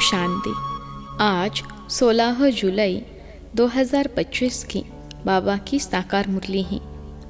शांति। आज 16 जुलाई 2025 की बाबा की साकार मुरली है।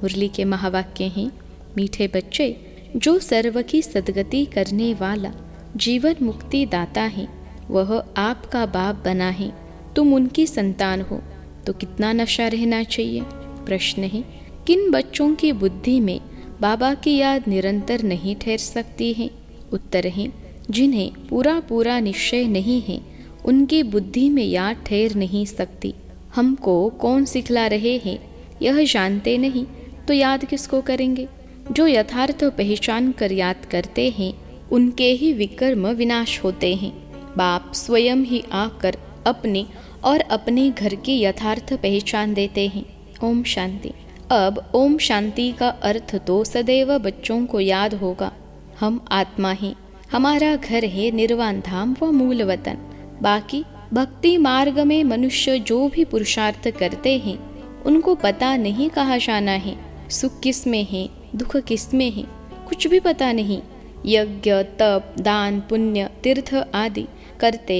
मुरली के महावाक्य हैं, मीठे बच्चे, जो सर्व की सद्गति करने वाला जीवन मुक्ति दाता है, वह आपका बाप बना है। तुम उनकी संतान हो तो कितना नशा रहना चाहिए। प्रश्न है, किन बच्चों की बुद्धि में बाबा की याद निरंतर नहीं ठहर सकती है। उत्तर है, जिन्हें पूरा पूरा निश्चय नहीं है, उनकी बुद्धि में याद ठहर नहीं सकती। हमको कौन सिखला रहे हैं यह जानते नहीं तो याद किसको करेंगे। जो यथार्थ पहचान कर याद करते हैं, उनके ही विकर्म विनाश होते हैं। बाप स्वयं ही आकर अपने और अपने घर की यथार्थ पहचान देते हैं। ओम शांति। अब ओम शांति का अर्थ तो सदैव बच्चों को याद होगा। हम आत्मा हैं, हमारा घर है निर्वाण धाम व मूल वतन। बाकी भक्ति मार्ग में मनुष्य जो भी पुरुषार्थ करते हैं, उनको पता नहीं कहाँ जाना है, सुख किस में है, दुख किस में है, कुछ भी पता नहीं। यज्ञ, तप, दान, पुण्य, तीर्थ आदि करते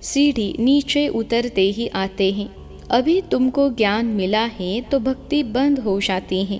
सीढ़ी नीचे उतरते ही आते हैं। अभी तुमको ज्ञान मिला है तो भक्ति बंद हो जाती है।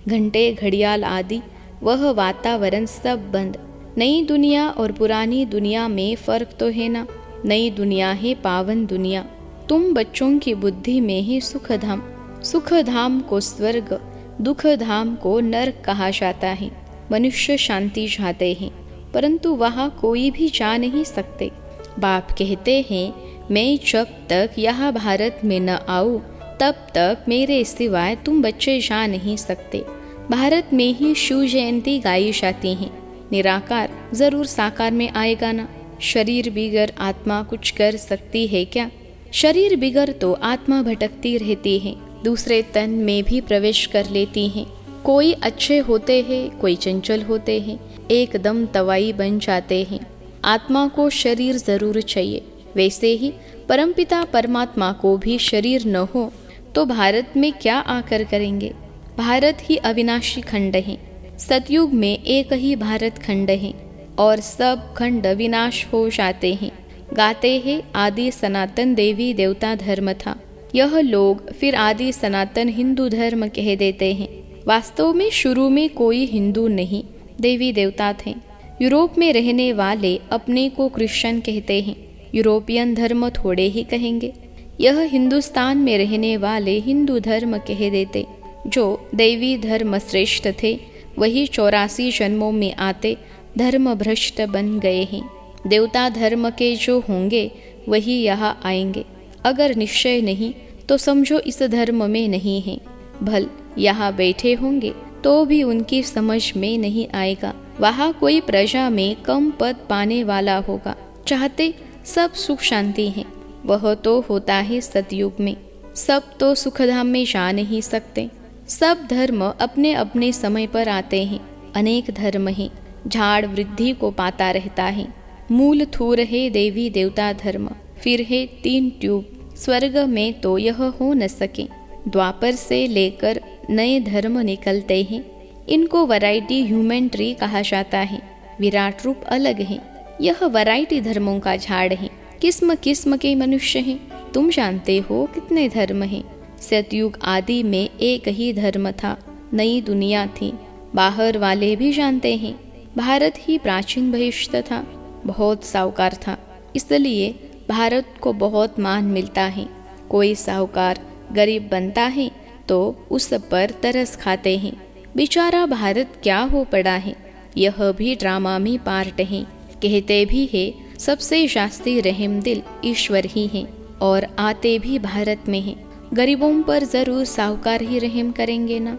घंटे, घड़ियाल आदि वह वातावरण सब बंद। नई दुनिया और पुरानी दुनिया में फर्क तो है ना। नई दुनिया है पावन दुनिया। तुम बच्चों की बुद्धि में है सुख धाम। सुख धाम को स्वर्ग, दुख धाम को नरक कहा जाता है। मनुष्य शांति चाहते हैं, परंतु वहाँ कोई भी जा नहीं सकते। बाप कहते हैं, मैं जब तक यहाँ भारत में न आऊँ, तब तक मेरे सिवाय तुम बच्चे जा नहीं सकते। भारत में ही शिव जयंती गाई जाती है। निराकार जरूर साकार में आएगा ना। शरीर बिगर आत्मा कुछ कर सकती है क्या? शरीर बिगर तो आत्मा भटकती रहती है, दूसरे तन में भी प्रवेश कर लेती है। कोई अच्छे होते हैं, कोई चंचल होते हैं, एकदम तवाई बन जाते हैं। आत्मा को शरीर जरूर चाहिए। वैसे ही परमपिता परमात्मा को भी शरीर न हो तो भारत में क्या आकर करेंगे। भारत ही अविनाशी खंड है। सतयुग में एक ही भारत खंड है और सब खंड विनाश हो जाते हैं। गाते हैं आदि सनातन देवी देवता धर्म था। यह लोग फिर आदि सनातन हिंदू धर्म कह देते हैं। वास्तव में शुरू में कोई हिंदू नहीं, देवी देवता थे। यूरोप में रहने वाले अपने को क्रिश्चियन कहते हैं। यूरोपियन धर्म थोड़े ही कहेंगे। यह हिंदुस्तान में रहने वाले हिंदू धर्म कह देते। जो देवी धर्म श्रेष्ठ थे, वही 84 जन्मों में आते धर्म भ्रष्ट बन गए हैं। देवता धर्म के जो होंगे वही यहाँ आएंगे। अगर निश्चय नहीं तो समझो इस धर्म में नहीं है। भल यहाँ बैठे होंगे तो भी उनकी समझ में नहीं आएगा। वहाँ कोई प्रजा में कम पद पाने वाला होगा। चाहते सब सुख शांति है, वह तो होता है सतयुग में। सब तो सुखधाम में जा नहीं सकते। सब धर्म अपने अपने समय पर आते हैं। अनेक धर्म हैं। झाड़ वृद्धि को पाता रहता है। मूल थूर है देवी देवता धर्म, फिर है 3 ट्यूब। स्वर्ग में तो यह हो न सके। द्वापर से लेकर नए धर्म निकलते हैं। इनको वैरायटी ह्यूमन ट्री कहा जाता है। विराट रूप अलग है। यह वैरायटी धर्मों का झाड़ है। किस्म किस्म के मनुष्य हैं। तुम जानते हो कितने धर्म हैं। सतयुग आदि में एक ही धर्म था, नई दुनिया थी। बाहर वाले भी जानते हैं, भारत ही प्राचीन भविष्य था, बहुत साहूकार था, इसलिए भारत को बहुत मान मिलता है। कोई साहूकार गरीब बनता है तो उस पर तरस खाते हैं। बेचारा भारत क्या हो पड़ा है। यह भी ड्रामा में पार्ट है। कहते भी है सबसे शास्त्री रहम दिल ईश्वर ही है और आते भी भारत में है। गरीबों पर जरूर साहूकार ही रहम करेंगे ना।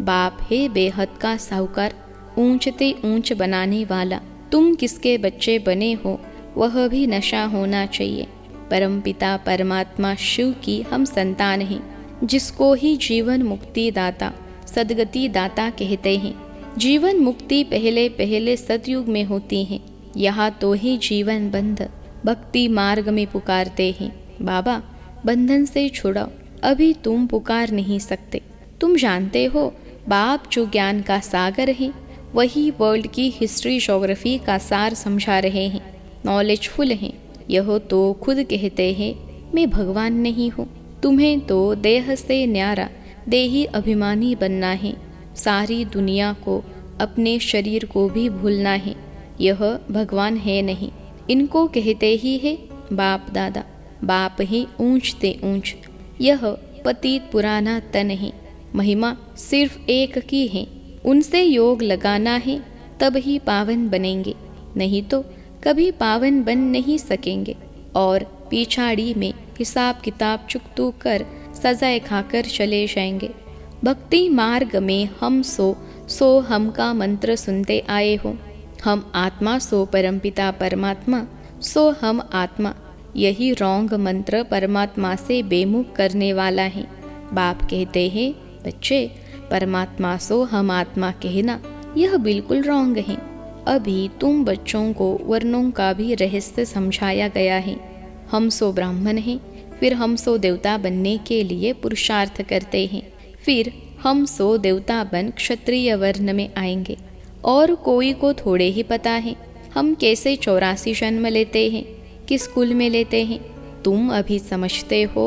बाप है बेहद का साहूकार, ऊंचते ऊंच बनाने वाला। तुम किसके बच्चे बने हो वह भी नशा होना चाहिए। परमपिता परमात्मा शिव की हम संतान हैं, जिसको ही जीवन मुक्ति दाता, सदगति दाता कहते हैं। जीवन मुक्ति पहले पहले सतयुग में होती है। यहाँ तो ही जीवन बंध भक्ति मार्ग में पुकारते हैं। बाबा बंधन से छुड़ाओ, अभी तुम पुकार नहीं सकते। तुम जानते हो बाप जो ज्ञान का सागर है, वही वर्ल्ड की हिस्ट्री ज्योग्राफी का सार समझा रहे हैं। नॉलेजफुल हैं। यह तो खुद कहते हैं मैं भगवान नहीं हूँ। तुम्हें तो देह से न्यारा देही अभिमानी बनना है, सारी दुनिया को अपने शरीर को भी भूलना है। यह भगवान है नहीं, इनको कहते ही है बाप दादा। बाप ही ऊंचते ऊंच, यह पतित पुराना तन है। महिमा सिर्फ एक की है, उनसे योग लगाना है, तब ही पावन बनेंगे, नहीं तो कभी पावन बन नहीं सकेंगे। और पिछाड़ी में हिसाब किताब चुकतू कर सजाए खाकर चले जाएंगे। भक्ति मार्ग में हम सो हम का मंत्र सुनते आए हो। हम आत्मा सो परमपिता परमात्मा, सो हम आत्मा। यही रॉन्ग मंत्र परमात्मा से बेमुख करने वाला है। बाप कहते हैं बच्चे, परमात्मा सो हम आत्मा कहना यह बिल्कुल रॉन्ग है। अभी तुम बच्चों को वर्णों का भी रहस्य समझाया गया है। हम सो ब्राह्मण हैं, फिर हम सो देवता बनने के लिए पुरुषार्थ करते हैं, फिर हम सो देवता बन क्षत्रिय वर्ण में आएंगे। और कोई को थोड़े ही पता है हम कैसे 84 जन्म लेते हैं, किस कुल में लेते हैं। तुम अभी समझते हो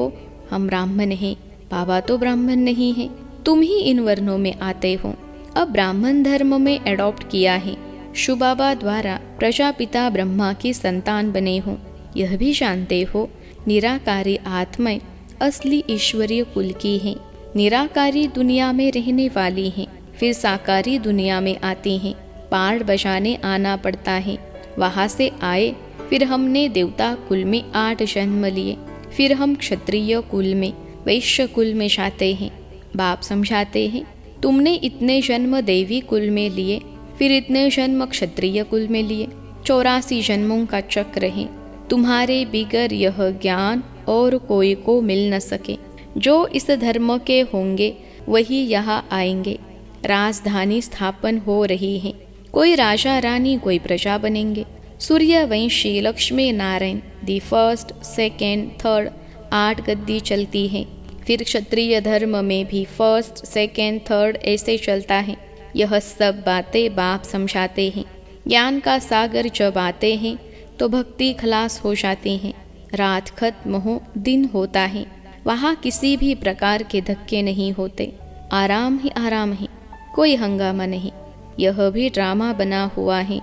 हम ब्राह्मण हैं, बाबा तो ब्राह्मण नहीं है, तुम ही इन वर्णों में आते हो। अब ब्राह्मण धर्म में एडॉप्ट किया है, शिव बाबा द्वारा प्रजापिता ब्रह्मा की संतान बने हो। यह भी जानते हो निराकारी आत्माएं असली ईश्वरीय कुल की हैं। निराकारी दुनिया में रहने वाली हैं, फिर साकारी दुनिया में आती हैं। पार्ट बजाने आना पड़ता है, वहाँ से आए, फिर हमने देवता कुल में 8 जन्म लिए, फिर हम क्षत्रिय कुल में वैश्य कुल में जाते हैं। बाप समझाते हैं तुमने इतने जन्म देवी कुल में लिए, फिर इतने जन्म क्षत्रिय कुल में लिए। 84 जन्मों का चक्र है। तुम्हारे बिगर यह ज्ञान और कोई को मिल न सके। जो इस धर्म के होंगे वही यहाँ आएंगे। राजधानी स्थापन हो रही है, कोई राजा रानी कोई प्रजा बनेंगे। Suryavanshi Lakshmi Narayan the first second third 8 गद्दी चलती है। फिर क्षत्रिय धर्म में भी फर्स्ट सेकेंड थर्ड ऐसे चलता है। यह सब बातें बाप समझाते हैं। ज्ञान का सागर जब आते हैं तो भक्ति खलास हो जाती है। रात खत्म हो दिन होता है, वहाँ किसी भी प्रकार के धक्के नहीं होते, आराम ही आराम है, कोई हंगामा नहीं। यह भी ड्रामा बना हुआ है।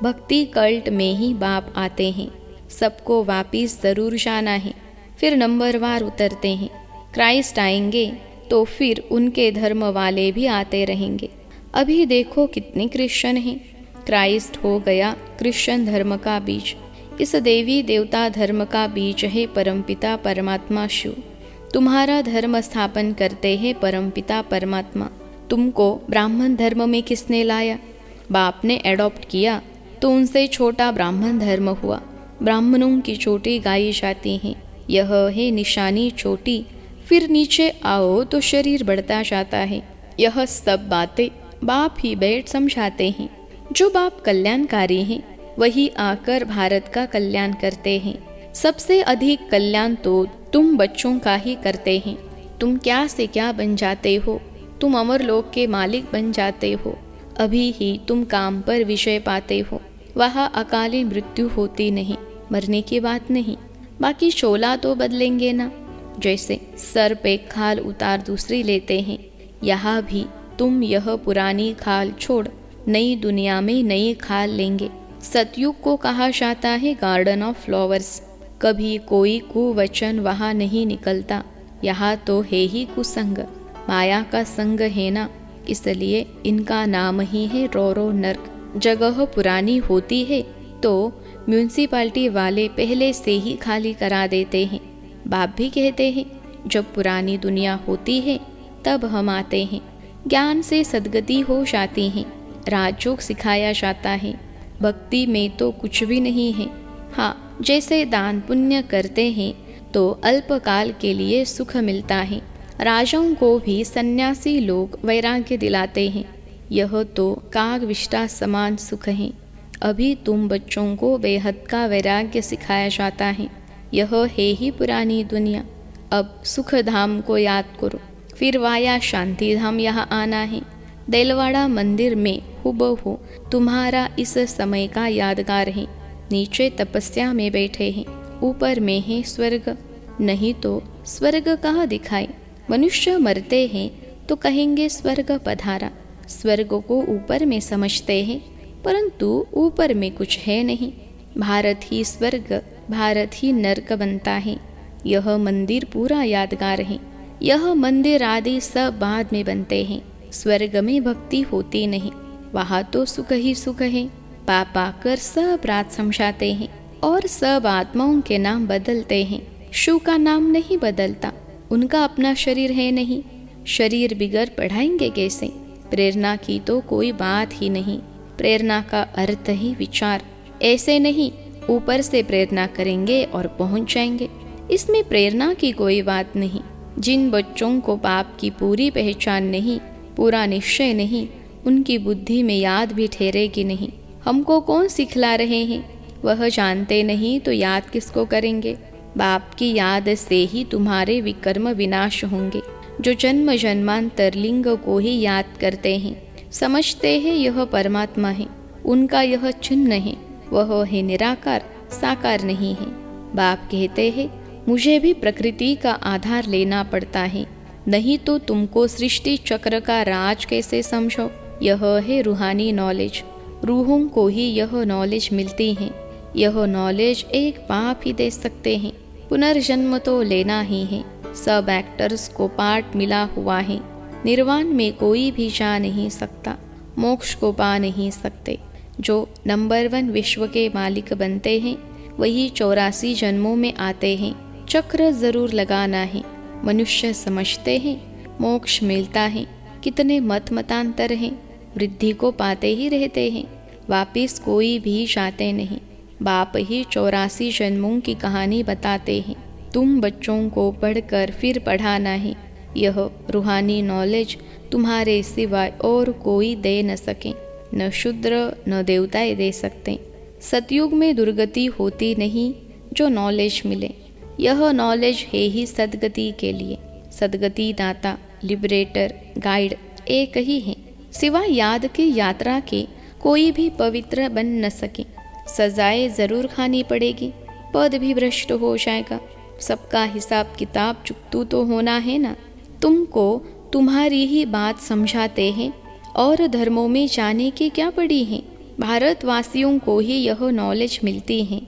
भक्ति कल्ट में ही बाप आते हैं, सबको वापिस जरूर जाना है, फिर नंबरवार उतरते हैं। क्राइस्ट आएंगे तो फिर उनके धर्म वाले भी आते रहेंगे। अभी देखो कितने क्रिश्चियन हैं। क्राइस्ट हो गया क्रिश्चियन धर्म का बीज। इस देवी देवता धर्म का बीज है परमपिता परमात्मा शिव। तुम्हारा धर्म स्थापन करते हैं परमपिता परमात्मा। तुमको ब्राह्मण धर्म में किसने लाया? बाप ने एडॉप्ट किया तो उनसे छोटा ब्राह्मण धर्म हुआ। ब्राह्मणों की चोटी गाई जाती है, यह है निशानी चोटी। फिर नीचे आओ तो शरीर बढ़ता जाता है। यह सब बातें बाप ही बैठ समझाते हैं। जो बाप कल्याणकारी हैं वही आकर भारत का कल्याण करते हैं। सबसे अधिक कल्याण तो तुम बच्चों का ही करते हैं। तुम क्या से क्या बन जाते हो, तुम अमर लोक के मालिक बन जाते हो। अभी ही तुम काम पर विजय पाते हो, वहाँ अकाली मृत्यु होती नहीं, मरने की बात नहीं। बाकी शोला तो बदलेंगे ना, जैसे सर पे खाल उतार दूसरी लेते हैं। यहाँ भी तुम यह पुरानी खाल छोड़ नई दुनिया में नई खाल लेंगे। सतयुग को कहा जाता है गार्डन ऑफ फ्लावर्स। कभी कोई कुवचन वहाँ नहीं निकलता। यहाँ तो है ही कुसंग, माया का संग है ना, इसलिए इनका नाम ही है रोरो नर्क। जगह पुरानी होती है तो म्यूनसिपालिटी वाले पहले से ही खाली करा देते हैं। बाप भी कहते हैं जब पुरानी दुनिया होती है तब हम आते हैं। ज्ञान से सद्गति हो जाती है, राजयोग सिखाया जाता है। भक्ति में तो कुछ भी नहीं है। हाँ, जैसे दान पुण्य करते हैं तो अल्पकाल के लिए सुख मिलता है। राजाओं को भी सन्यासी लोग वैराग्य दिलाते हैं। यह तो काग विष्टा समान सुख है। अभी तुम बच्चों को बेहद का वैराग्य सिखाया जाता है। यह है ही पुरानी दुनिया। अब सुख धाम को याद करो, फिर वाया शांति धाम यहाँ आना है। देलवाड़ा मंदिर में हुबहू तुम्हारा इस समय का यादगार है। नीचे तपस्या में बैठे हैं, ऊपर में है स्वर्ग, नहीं तो स्वर्ग कहाँ दिखाए। मनुष्य मरते हैं तो कहेंगे स्वर्ग पधारा। स्वर्ग को ऊपर में समझते हैं, परंतु ऊपर में कुछ है नहीं। भारत ही स्वर्ग, भारत ही नरक बनता है। यह मंदिर पूरा यादगार है। यह मंदिर आदि सब बाद में बनते हैं। स्वर्ग में भक्ति होती नहीं, वहाँ तो सुख ही सुख है। पाप आकर सब रात समझाते हैं और सब आत्माओं के नाम बदलते हैं। शु का नाम नहीं बदलता, उनका अपना शरीर है नहीं। शरीर बिगड़ पढ़ाएंगे कैसे। प्रेरणा की तो कोई बात ही नहीं। प्रेरणा का अर्थ ही विचार। ऐसे नहीं ऊपर से प्रेरणा करेंगे और पहुंच जाएंगे, इसमें प्रेरणा की कोई बात नहीं। जिन बच्चों को पाप की पूरी पहचान नहीं, पूरा निश्चय नहीं, उनकी बुद्धि में याद भी ठहरेगी नहीं। हमको कौन सिखला रहे हैं, वह जानते नहीं तो याद किसको करेंगे। बाप की याद से ही तुम्हारे विकर्म विनाश होंगे। जो जन्म जन्मांतर लिंग को ही याद करते हैं, समझते हैं यह परमात्मा है, उनका यह चिन्ह है, वह है निराकार, साकार नहीं है। बाप कहते हैं मुझे भी प्रकृति का आधार लेना पड़ता है, नहीं तो तुमको सृष्टि चक्र का राज कैसे समझो। यह है रूहानी नॉलेज। रूहों को ही यह नॉलेज मिलती है। यह नॉलेज एक बाप ही दे सकते हैं। पुनर्जन्म तो लेना ही है। सब एक्टर्स को पार्ट मिला हुआ है। निर्वाण में कोई भी जा नहीं सकता, मोक्ष को पा नहीं सकते। जो नंबर 1 विश्व के मालिक बनते हैं वही 84 जन्मों में आते हैं। चक्र जरूर लगाना है। मनुष्य समझते हैं मोक्ष मिलता है, कितने मत मतांतर हैं, वृद्धि को पाते ही रहते हैं, वापिस कोई भी जाते नहीं। बाप ही 84 जन्मों की कहानी बताते हैं। तुम बच्चों को पढ़कर फिर पढ़ाना है। यह रूहानी नॉलेज तुम्हारे सिवाय और कोई दे न सके। न शूद्र न देवताएं दे सकते। सतयुग में दुर्गति होती नहीं जो नॉलेज मिले। यह नॉलेज है ही सदगति के लिए। सदगति दाता, लिबरेटर, गाइड एक ही है। सिवाय याद की यात्रा के कोई भी पवित्र बन न सके। सजाएं जरूर खानी पड़ेगी, पद भी भ्रष्ट हो जाएगा। सबका हिसाब किताब चुकतू तो होना है ना। तुमको तुम्हारी ही बात समझाते हैं और धर्मों में जाने की क्या पड़ी है। भारतवासियों को ही यह नॉलेज मिलती है।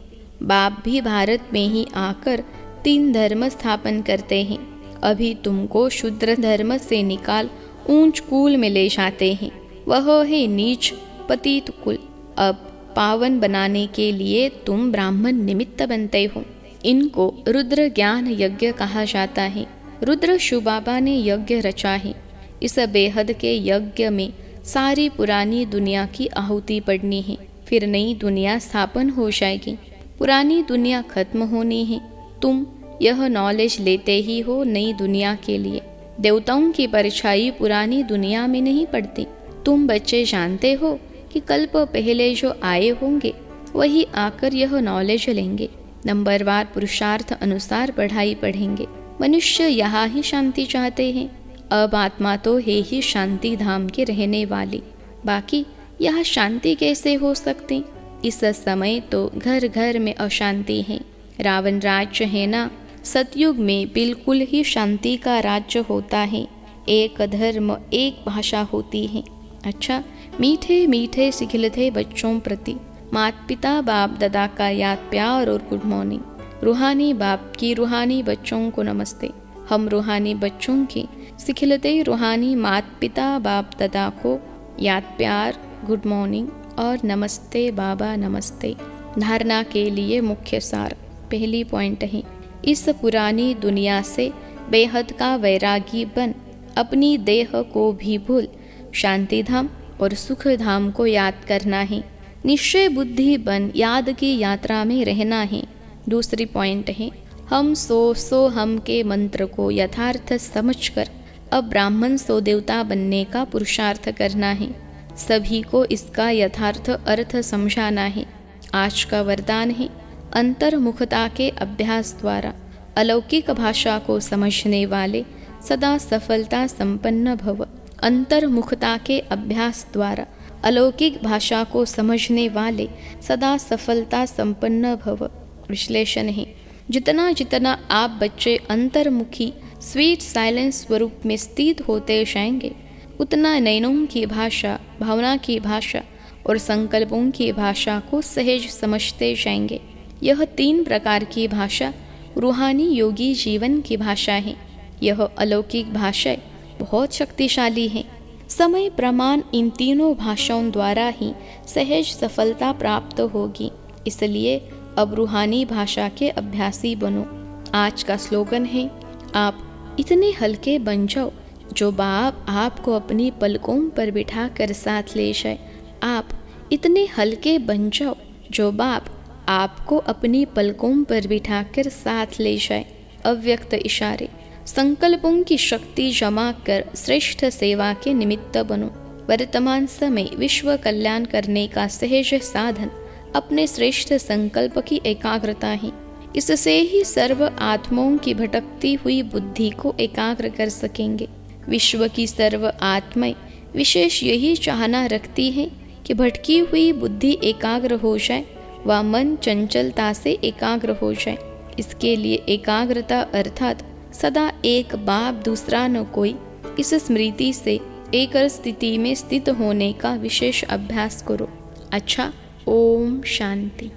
बाप भी भारत में ही आकर 3 धर्म स्थापन करते हैं। अभी तुमको शूद्र धर्म से निकाल ऊंच कुल में ले जाते हैं, वह है नीच पतित कुल। अब पावन बनाने के लिए तुम ब्राह्मण निमित्त बनते हो। इनको रुद्र ज्ञान यज्ञ कहा जाता है। रुद्र शिव बाबा ने यज्ञ रचा है। इस बेहद के यज्ञ में सारी पुरानी दुनिया की आहुति पड़नी है, फिर नई दुनिया स्थापन हो जाएगी। पुरानी दुनिया खत्म होनी है। तुम यह नॉलेज लेते ही हो नई दुनिया के लिए। देवताओं की परछाई पुरानी दुनिया में नहीं पड़ती। तुम बच्चे जानते हो कि कल्प पहले जो आए होंगे वही आकर यह नॉलेज लेंगे। नंबरवार पुरुषार्थ अनुसार पढ़ाई पढ़ेंगे। मनुष्य यहाँ ही शांति चाहते हैं। अब आत्मा तो है ही शांति धाम के रहने वाली, बाकी यह शांति कैसे हो सकती। इस समय तो घर घर में अशांति है। रावण राज्य है ना। सतयुग में बिल्कुल ही शांति का राज्य होता है। एक धर्म एक भाषा होती है। अच्छा, मीठे मीठे सिखिलते बच्चों प्रति माता पिता बाप दादा का याद प्यार और गुड मॉर्निंग। रूहानी बाप की रूहानी बच्चों को नमस्ते। हम रूहानी बच्चों की सिखिलते रूहानी माता पिता बाप दादा को याद प्यार, गुड मॉर्निंग और नमस्ते बाबा नमस्ते। धारणा के लिए मुख्य सार। पहली पॉइंट है, इस पुरानी दुनिया से बेहद का वैरागी बन अपनी देह को भी भूल शांति धाम और सुख धाम को याद करना है। निश्चय बुद्धि बन याद की यात्रा में रहना है। दूसरी पॉइंट है, हम सो हम के मंत्र को यथार्थ समझकर अब ब्राह्मण सो देवता बनने का पुरुषार्थ करना है। सभी को इसका यथार्थ अर्थ समझाना है। आज का वरदान है, अंतर्मुखता के अभ्यास द्वारा अलौकिक भाषा को समझने वाले सदा सफलता संपन्न भव। अंतर्मुखता के अभ्यास द्वारा अलौकिक भाषा को समझने वाले सदा सफलता संपन्न भव। विश्लेषण है। जितना जितना आप बच्चे अंतर्मुखी स्वीट साइलेंस स्वरूप में स्थित होते जाएंगे, उतना नयनों की भाषा, भावना की भाषा और संकल्पों की भाषा को सहज समझते जाएंगे। यह 3 प्रकार की भाषा रूहानी योगी जीवन की भाषा है। यह अलौकिक भाषाएं बहुत शक्तिशाली है। समय प्रमाण इन तीनों भाषाओं द्वारा ही सहज सफलता प्राप्त होगी। इसलिए अब रूहानी भाषा के अभ्यासी बनो। आज का स्लोगन है, आप इतने हल्के बन जाओ जो बाप आपको अपनी पलकों पर बिठाकर साथ ले जाए। आप इतने हल्के बन जाओ जो बाप आपको अपनी पलकों पर बिठाकर साथ ले जाए। अव्यक्त इशारे, संकल्पों की शक्ति जमा कर श्रेष्ठ सेवा के निमित्त बनो। वर्तमान समय विश्व कल्याण करने का सहज साधन अपने श्रेष्ठ संकल्प की एकाग्रता है। इससे ही सर्व आत्माओं की भटकती हुई बुद्धि को एकाग्र कर सकेंगे। विश्व की सर्व आत्माएं विशेष यही चाहना रखती हैं कि भटकी हुई बुद्धि एकाग्र हो जाए व मन चंचलता से एकाग्र हो जाए। इसके लिए एकाग्रता अर्थात सदा एक बाप दूसरा न कोई, इस स्मृति से एक स्थिति में स्थित होने का विशेष अभ्यास करो। अच्छा, ओम शांति।